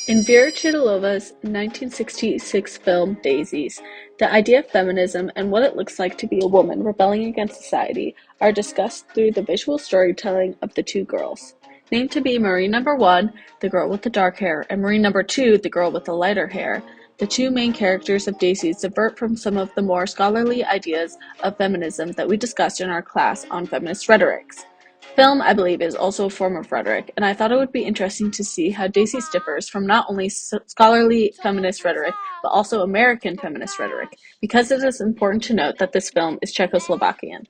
In Vera Chytilova's 1966 film Daisies, the idea of feminism and what it looks like to be a woman rebelling against society are discussed through the visual storytelling of the two girls. Named to be Marie number 1, the girl with the dark hair, and Marie number 2, the girl with the lighter hair, the two main characters of Daisies divert from some of the more scholarly ideas of feminism that we discussed in our class on feminist rhetorics. Film, I believe, is also a form of rhetoric, and I thought it would be interesting to see how Daisies differs from not only scholarly feminist rhetoric, but also American feminist rhetoric, because it is important to note that this film is Czechoslovakian.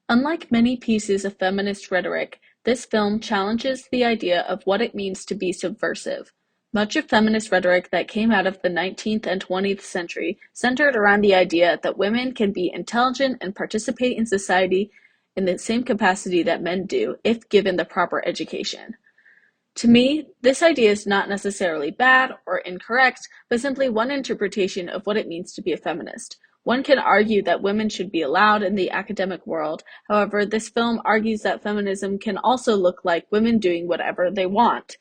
Unlike many pieces of feminist rhetoric, this film challenges the idea of what it means to be subversive. Much of feminist rhetoric that came out of the 19th and 20th century centered around the idea that women can be intelligent and participate in society in the same capacity that men do, if given the proper education. To me, this idea is not necessarily bad or incorrect, but simply one interpretation of what it means to be a feminist. One can argue that women should be allowed in the academic world. However, this film argues that feminism can also look like women doing whatever they want.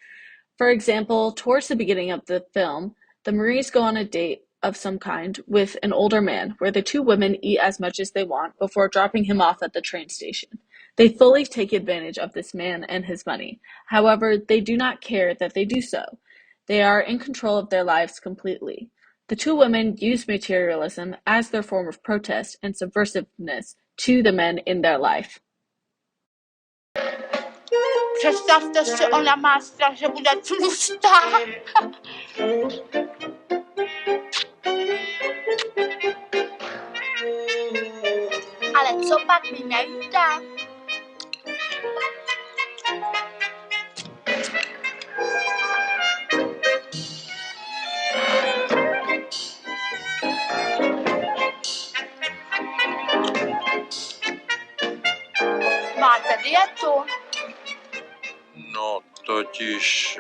For example, towards the beginning of the film, the Maries go on a date of some kind with an older man, where the two women eat as much as they want before dropping him off at the train station. They fully take advantage of this man and his money. However, they do not care that they do so. They are in control of their lives completely. The two women use materialism as their form of protest and subversiveness to the men in their life. Představte si, ona má strach, že bude tlustá. Ale co pak mi nevíte? Máte dietu? No, totiž...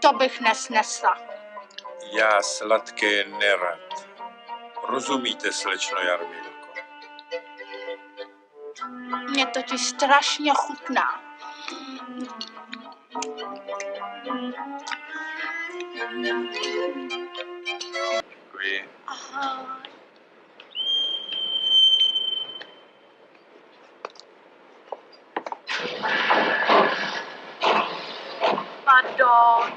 To bych nesnesla. Já sladké nerad. Rozumíte, slečno Jarmilko? Mně totiž strašně chutná. Děkuji. Aha. Pardon.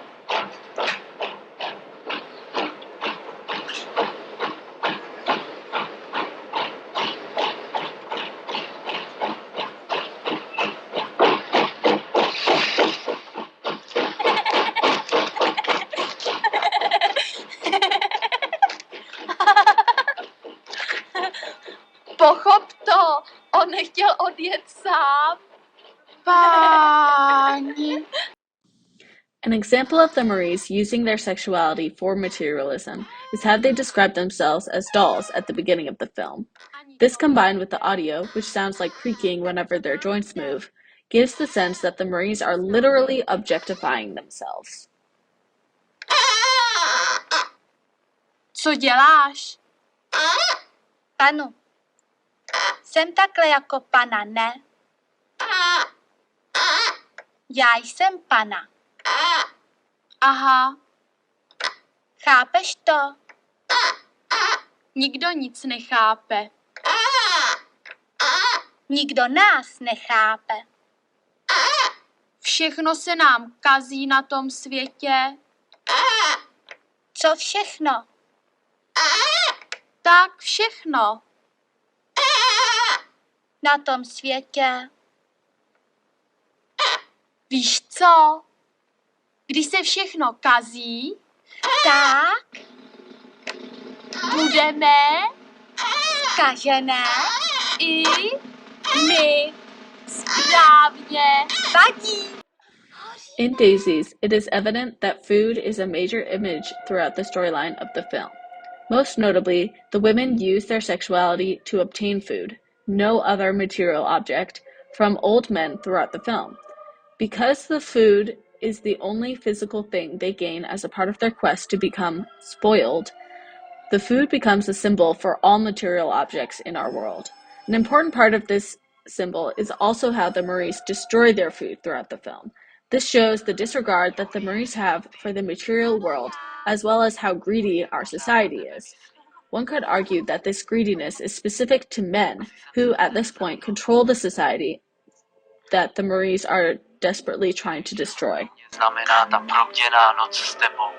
Pochop to, on nechtěl odjet sám. Páni. An example of the Maries using their sexuality for materialism is how they describe themselves as dolls at the beginning of the film. This, combined with the audio, which sounds like creaking whenever their joints move, gives the sense that the Maries are literally objectifying themselves. Co děláš? Panu. Jsem takhle jako pana, ne? Já jsem pana. Aha. Chápeš to? Nikdo nic nechápe. Nikdo nás nechápe. Všechno se nám kazí na tom světě. Co všechno? Tak všechno. Na tom světě. Víš co? Když se všechno kazí, tak budeme zkažené I mi správně vadí. In Daisies, it is evident that food is a major image throughout the storyline of the film. Most notably, the women use their sexuality to obtain food, no other material object, from old men throughout the film. Because the food is the only physical thing they gain as a part of their quest to become spoiled, the food becomes a symbol for all material objects in our world. An important part of this symbol is also how the Maries destroy their food throughout the film. This shows the disregard that the Maries have for the material world, as well as how greedy our society is. One could argue that this greediness is specific to men, who at this point control the society that the Maries are desperately trying to destroy. Znamená ta probděná noc s tebou.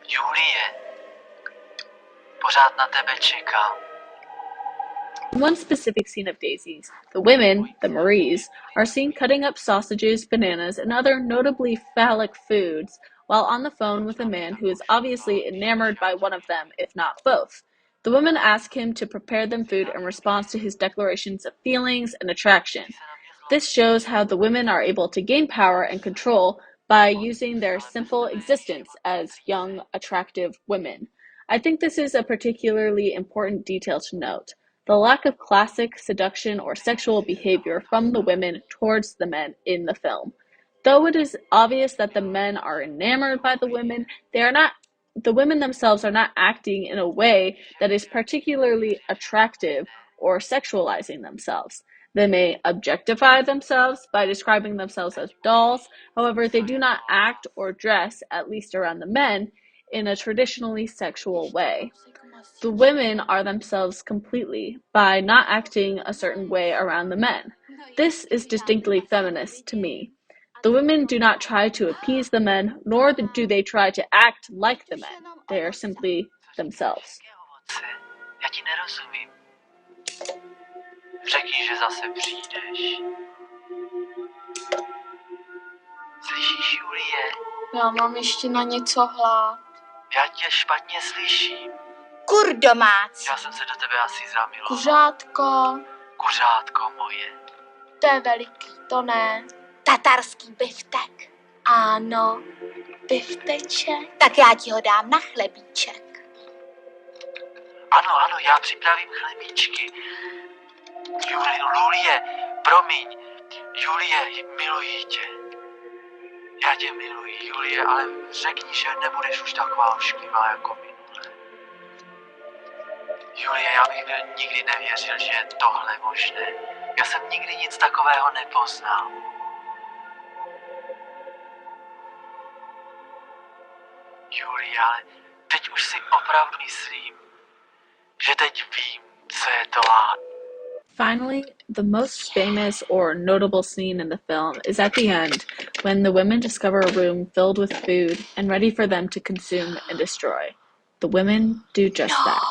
Julie, pořád na tebe čekám. In one specific scene of Daisies, the women, the Maries, are seen cutting up sausages, bananas, and other notably phallic foods while on the phone with a man who is obviously enamored by one of them, if not both. The women ask him to prepare them food in response to his declarations of feelings and attraction. This shows how the women are able to gain power and control by using their simple existence as young, attractive women. I think this is a particularly important detail to note. The lack of classic seduction or sexual behavior from the women towards the men in the film. Though it is obvious that the men are enamored by the women, the women themselves are not acting in a way that is particularly attractive or sexualizing themselves. They may objectify themselves by describing themselves as dolls, however, they do not act or dress, at least around the men, in a traditionally sexual way. The women are themselves completely by not acting a certain way around the men. This is distinctly feminist to me. The women do not try to appease the men, nor do they try to act like the men. They are simply themselves. Já ti nerozumím. Řekni, že zase přijdeš. Slyšíš, Julie? Já mám ještě na něco hlad. Já tě špatně slyším. Kur domácí. Já jsem se do tebe asi zamiloval. Kuřátko. Kuřátko moje. To je veliký, to ne. Tatarský biftek. Ano, bifteček. Tak já ti ho dám na chlebíček. Ano, já připravím chlebíčky. Julie, promiň. Julie, miluji tě. Já tě miluji, Julie, ale řekni, že nebudeš už taková ošklivá jako minule. Julie, já bych nikdy nevěřil, že je tohle možné. Já jsem nikdy nic takového nepoznal. Julie, ale teď už si opravdu myslím, že teď vím, co je to lát. Finally, the most famous or notable scene in the film is at the end, when the women discover a room filled with food and ready for them to consume and destroy. The women do just that.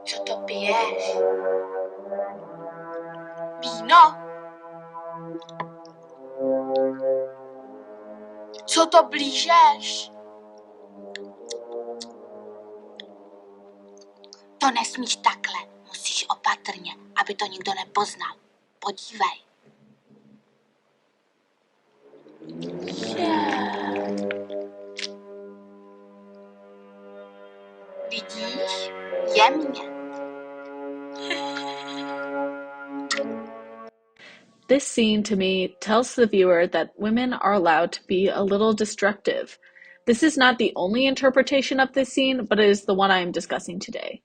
Co to piješ? Víno? Co to blížeš? To nesmíš takhle. Musíš opatrně, aby to nikdo nepoznal. Podívej. Vidíš? Jemně. This scene, to me, tells the viewer that women are allowed to be a little destructive. This is not the only interpretation of this scene, but it is the one I am discussing today.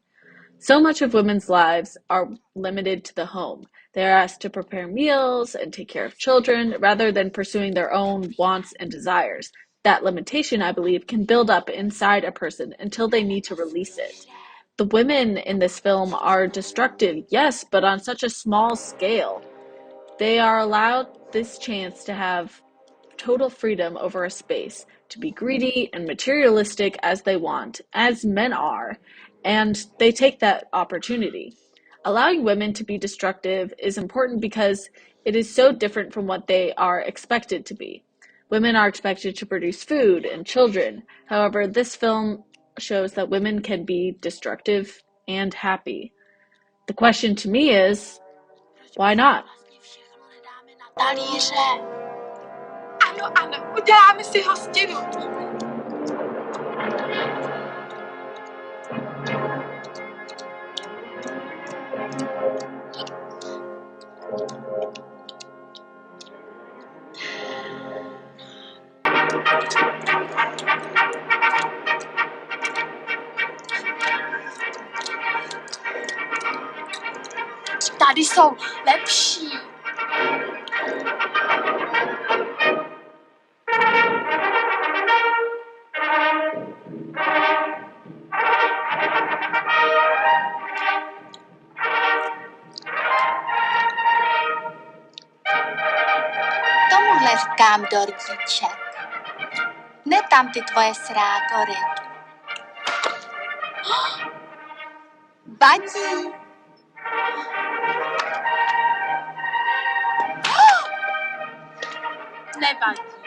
So much of women's lives are limited to the home. They are asked to prepare meals and take care of children rather than pursuing their own wants and desires. That limitation, I believe, can build up inside a person until they need to release it. The women in this film are destructive, yes, but on such a small scale. They are allowed this chance to have total freedom over a space, to be greedy and materialistic as they want, as men are, and they take that opportunity. Allowing women to be destructive is important because it is so different from what they are expected to be. Women are expected to produce food and children. However, this film shows that women can be destructive and happy. The question to me is, why not? Talíře. Ano, uděláme si hostinu. Tady jsou lepší. Tomuhle říkám dortíček. Ne tam ty tvoje srágory. Vadí. Nevadí.